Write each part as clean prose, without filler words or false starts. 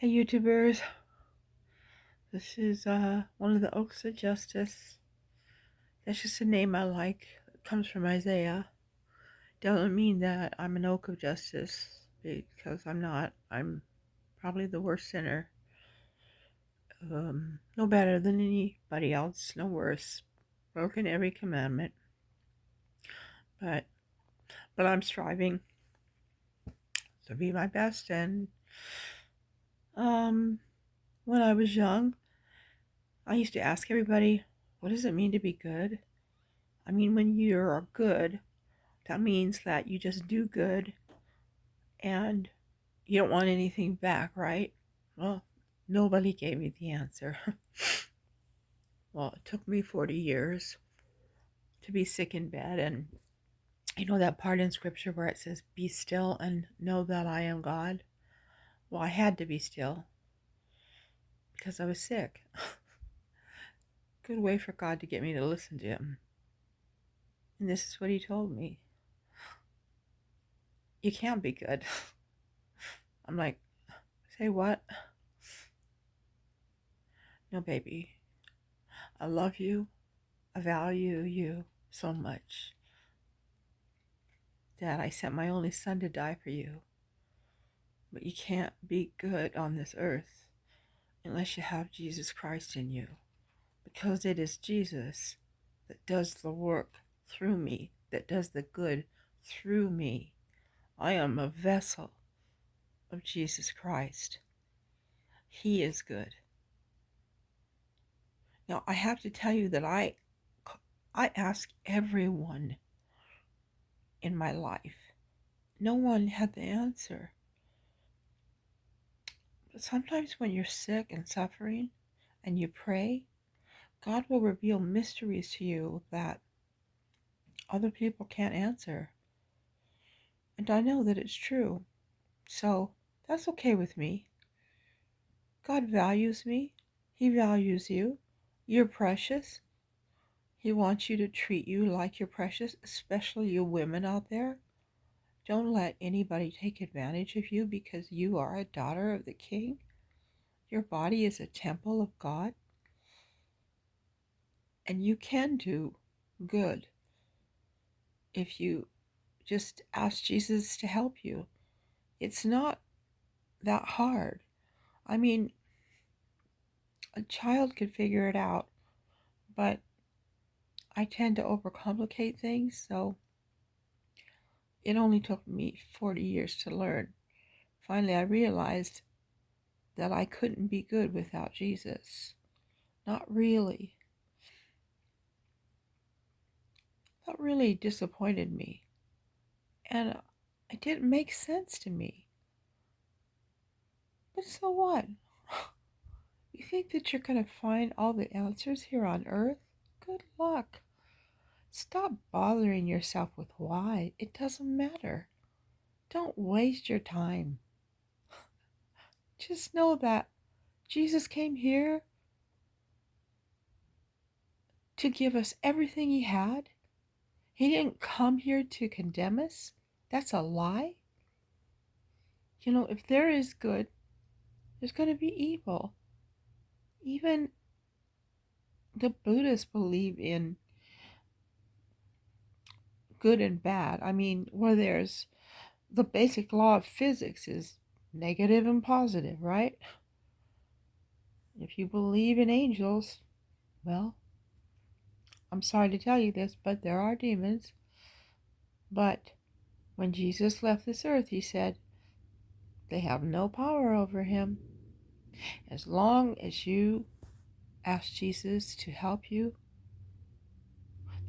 Hey YouTubers, this is one of the Oaks of Justice. That's just a name I like. It comes from Isaiah. Doesn't mean that I'm an Oak of Justice, because I'm not. I'm probably the worst sinner. No better than anybody else, no worse. Broken every commandment. But I'm striving to be my best. And um when I was young, I used to ask everybody, what does it mean to be good? I mean, when you're good, that means that you just do good and you don't want anything back, right? Well, nobody gave me the answer. Well, it took me 40 years to be sick in bed. And you know that part in scripture where it says, be still and know that I am God? Well, I had to be still because I was sick. Good way for God to get me to listen to him. And this is what he told me. You can't be good. I'm like, say what? No, baby. I love you. I value you so much that I sent my only son to die for you. But you can't be good on this earth unless you have Jesus Christ in you. Because it is Jesus that does the work through me, that does the good through me. I am a vessel of Jesus Christ. He is good. Now, I have to tell you that I ask everyone in my life. No one had the answer. But sometimes when you're sick and suffering and you pray, God will reveal mysteries to you that other people can't answer. And I know that it's true. So that's okay with me. God values me. He values you. You're precious. He wants you to treat you like you're precious, especially you women out there. Don't let anybody take advantage of you because you are a daughter of the King. Your body is a temple of God. And you can do good if you just ask Jesus to help you. It's not that hard. I mean, a child could figure it out, but I tend to overcomplicate things, so it only took me 40 years to learn. Finally, I realized that I couldn't be good without Jesus. Not really. That really disappointed me. And it didn't make sense to me. But so what? You think that you're going to find all the answers here on earth? Good luck. Stop bothering yourself with why. It doesn't matter. Don't waste your time. Just know that Jesus came here to give us everything he had. He didn't come here to condemn us. That's a lie. You know, if there is good, there's going to be evil. Even the Buddhists believe in good and bad. I mean, where there's the basic law of physics is negative and positive, right? If you believe in angels, well, I'm sorry to tell you this, but there are demons. But when Jesus left this earth, he said they have no power over him. As long as you ask Jesus to help you,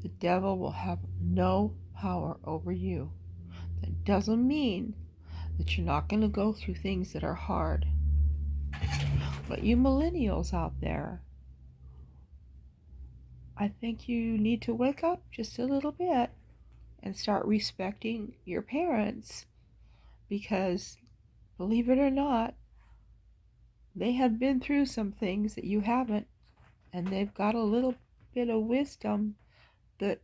the devil will have no power over you. That doesn't mean that you're not going to go through things that are hard. But you millennials out there, I think you need to wake up just a little bit and start respecting your parents, because believe it or not, they have been through some things that you haven't, and they've got a little bit of wisdom that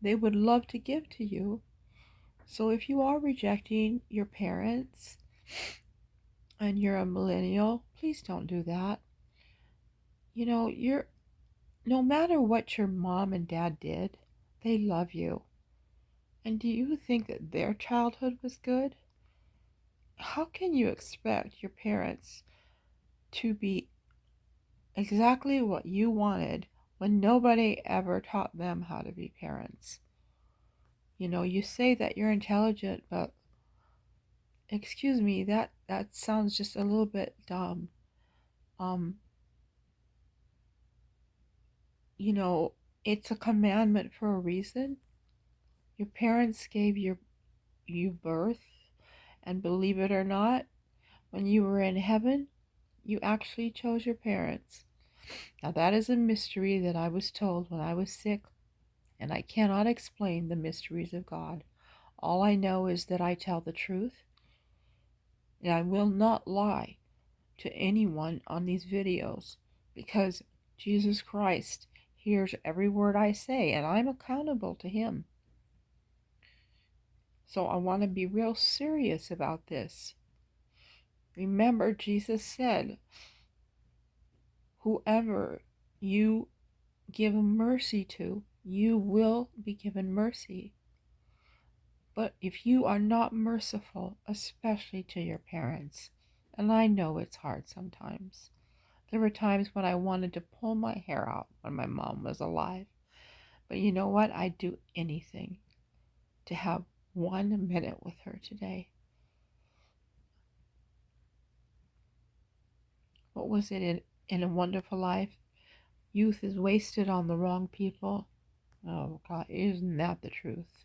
they would love to give to you. So if you are rejecting your parents, and you're a millennial, please don't do that. You're no matter what your mom and dad did, they love you. And do you think that their childhood was good? How can you expect your parents to be exactly what you wanted when nobody ever taught them how to be parents? You say that you're intelligent, but excuse me, that sounds just a little bit dumb. Um, you know, it's a commandment for a reason. Your parents gave you birth, and believe it or not, when you were in heaven, you actually chose your parents. Now that is a mystery that I was told when I was sick, and I cannot explain the mysteries of God. All I know is that I tell the truth, and I will not lie to anyone on these videos, because Jesus Christ hears every word I say, and I'm accountable to him. So I want to be real serious about this. Remember, Jesus said, whoever you give mercy to, you will be given mercy. But if you are not merciful, especially to your parents, and I know it's hard sometimes. There were times when I wanted to pull my hair out when my mom was alive. But you know what? I'd do anything to have 1 minute with her today. What was it in A Wonderful Life? Youth is wasted on the wrong people. Oh, God, isn't that the truth?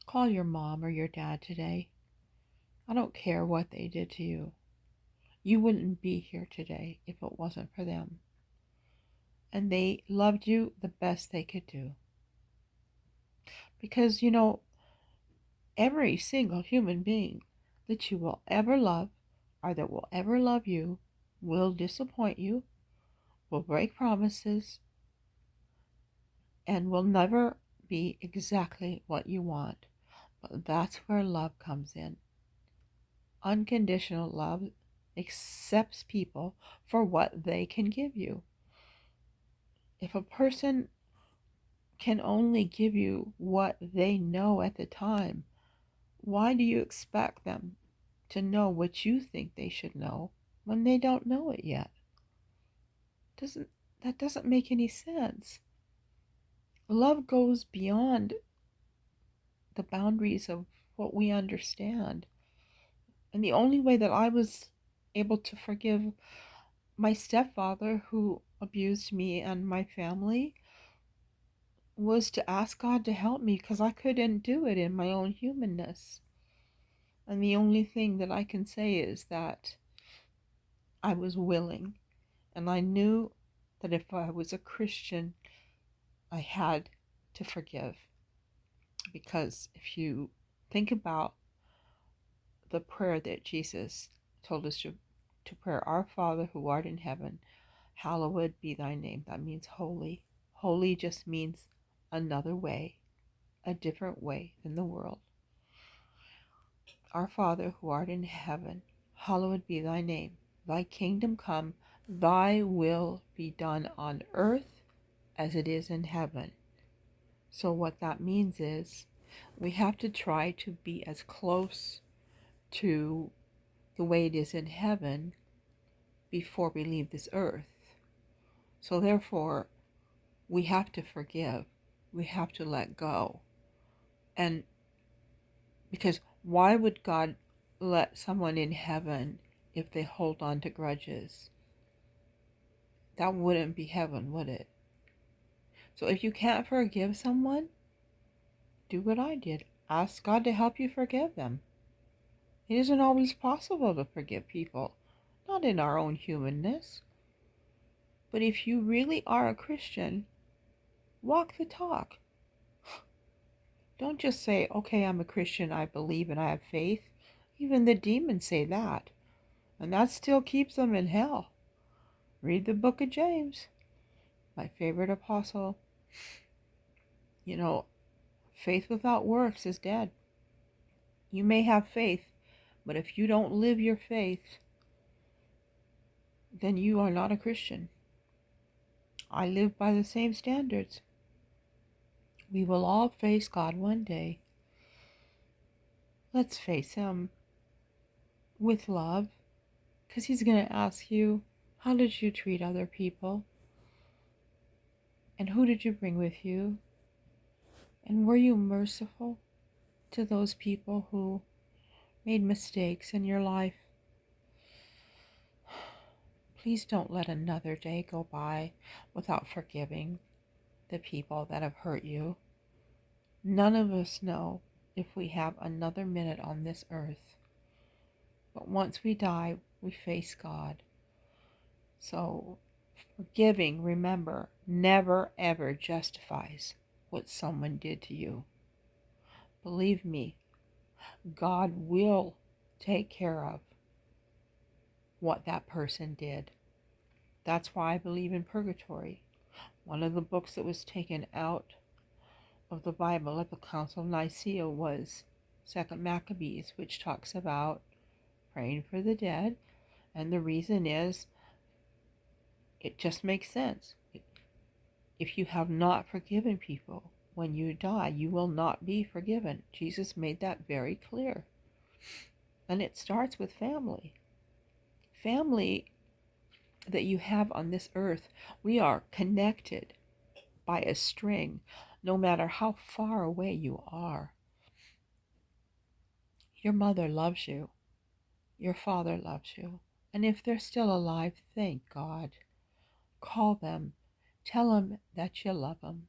Call your mom or your dad today. I don't care what they did to you. You wouldn't be here today if it wasn't for them. And they loved you the best they could do. Because, every single human being that you will ever love or that will ever love you will disappoint you, will break promises, and will never be exactly what you want. But that's where love comes in. Unconditional love accepts people for what they can give you. If a person can only give you what they know at the time, why do you expect them to know what you think they should know when they don't know it yet? Doesn't that doesn't make any sense. Love goes beyond the boundaries of what we understand. And the only way that I was able to forgive my stepfather who abused me and my family was to ask God to help me, because I couldn't do it in my own humanness. And the only thing that I can say is that I was willing, and I knew that if I was a Christian, I had to forgive. Because if you think about the prayer that Jesus told us to pray, Our Father who art in heaven, hallowed be thy name. That means holy. Holy just means another way, a different way than the world. Our Father who art in heaven, hallowed be thy name. Thy kingdom come, thy will be done on earth as it is in heaven. So what that means is we have to try to be as close to the way it is in heaven before we leave this earth. So therefore, we have to forgive. We have to let go. And because why would God let someone in heaven if they hold on to grudges? That wouldn't be heaven, would it? So if you can't forgive someone, do what I did. Ask God to help you forgive them. It isn't always possible to forgive people, not in our own humanness. But if you really are a Christian, walk the talk. Don't just say, okay, I'm a Christian, I believe and I have faith. Even the demons say that. And that still keeps them in hell. Read the book of James, my favorite apostle. Faith without works is dead. You may have faith, But if you don't live your faith, then you are not a Christian. I live by the same standards. We will all face God one day. Let's face Him with love, because He's going to ask you, how did you treat other people? And who did you bring with you? And were you merciful to those people who made mistakes in your life? Please don't let another day go by without forgiving the people that have hurt you. None of us know if we have another minute on this earth. But once we die, we face God. So forgiving, remember, never ever justifies what someone did to you. Believe me, God will take care of what that person did. That's why I believe in purgatory. One of the books that was taken out of the Bible at the Council of Nicaea was 2nd Maccabees, which talks about praying for the dead. And the reason is, it just makes sense. If you have not forgiven people, when you die, you will not be forgiven. Jesus made that very clear. And it starts with family. Family that you have on this earth, we are connected by a string, no matter how far away you are. Your mother loves you. Your father loves you. And if they're still alive, thank God. Call them. Tell them that you love them.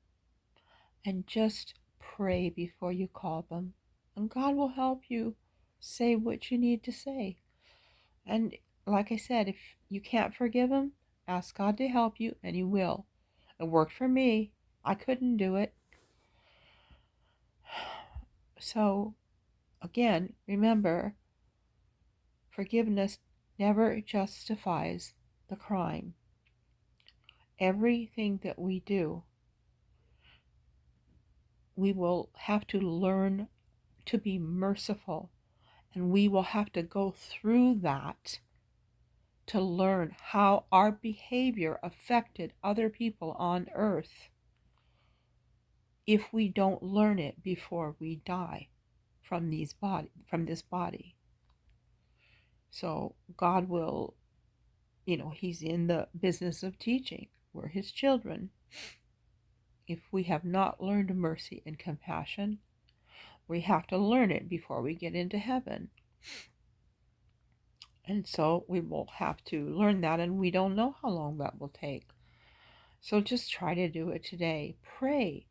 And just pray before you call them. And God will help you say what you need to say. And like I said, if you can't forgive them, ask God to help you, and He will. It worked for me. I couldn't do it. So, again, remember, forgiveness never justifies the crime. Everything that we do, we will have to learn to be merciful, and we will have to go through that to learn how our behavior affected other people on earth. If we don't learn it before we die from this body. So God will, He's in the business of teaching. We're His children. If we have not learned mercy and compassion, we have to learn it before we get into heaven. And so we will have to learn that, and we don't know how long that will take. So just try to do it today. Pray.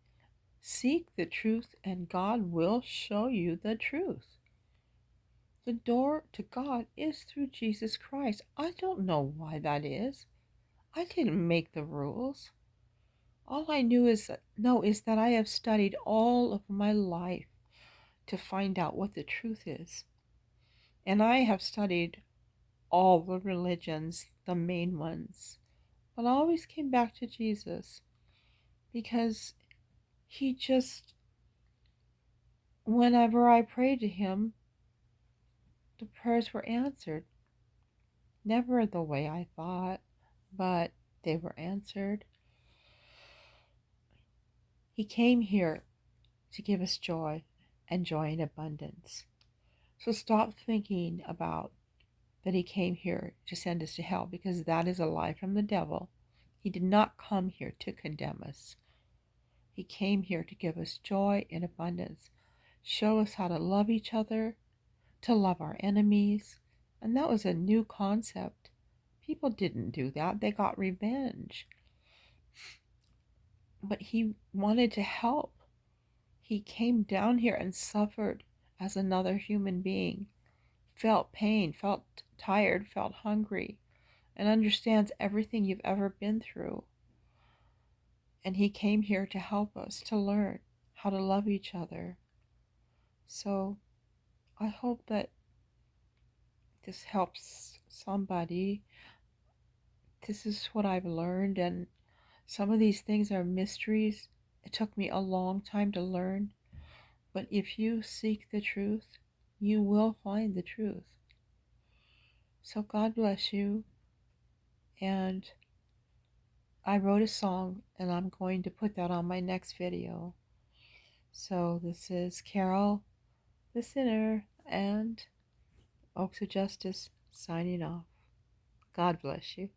Seek the truth, and God will show you the truth. The door to God is through Jesus Christ. I don't know why that is. I didn't make the rules. All I know is that I have studied all of my life to find out what the truth is. And I have studied all the religions, the main ones. But I always came back to Jesus, because He just, whenever I prayed to Him, the prayers were answered. Never the way I thought, but they were answered. He came here to give us joy, and joy in abundance. So stop thinking about that He came here to send us to hell, because that is a lie from the devil. He did not come here to condemn us. He came here to give us joy in abundance, show us how to love each other, to love our enemies. And that was a new concept. People didn't do that. They got revenge. But He wanted to help. He came down here and suffered as another human being, felt pain, felt tired, felt hungry, and understands everything you've ever been through. And He came here to help us to learn how to love each other. So I hope that this helps somebody. This is what I've learned, and some of these things are mysteries. It took me a long time to learn, but if you seek the truth, you will find the truth. So God bless you. And I wrote a song and I'm going to put that on my next video. So this is Carol the Sinner and Oaks of Justice signing off. God bless you.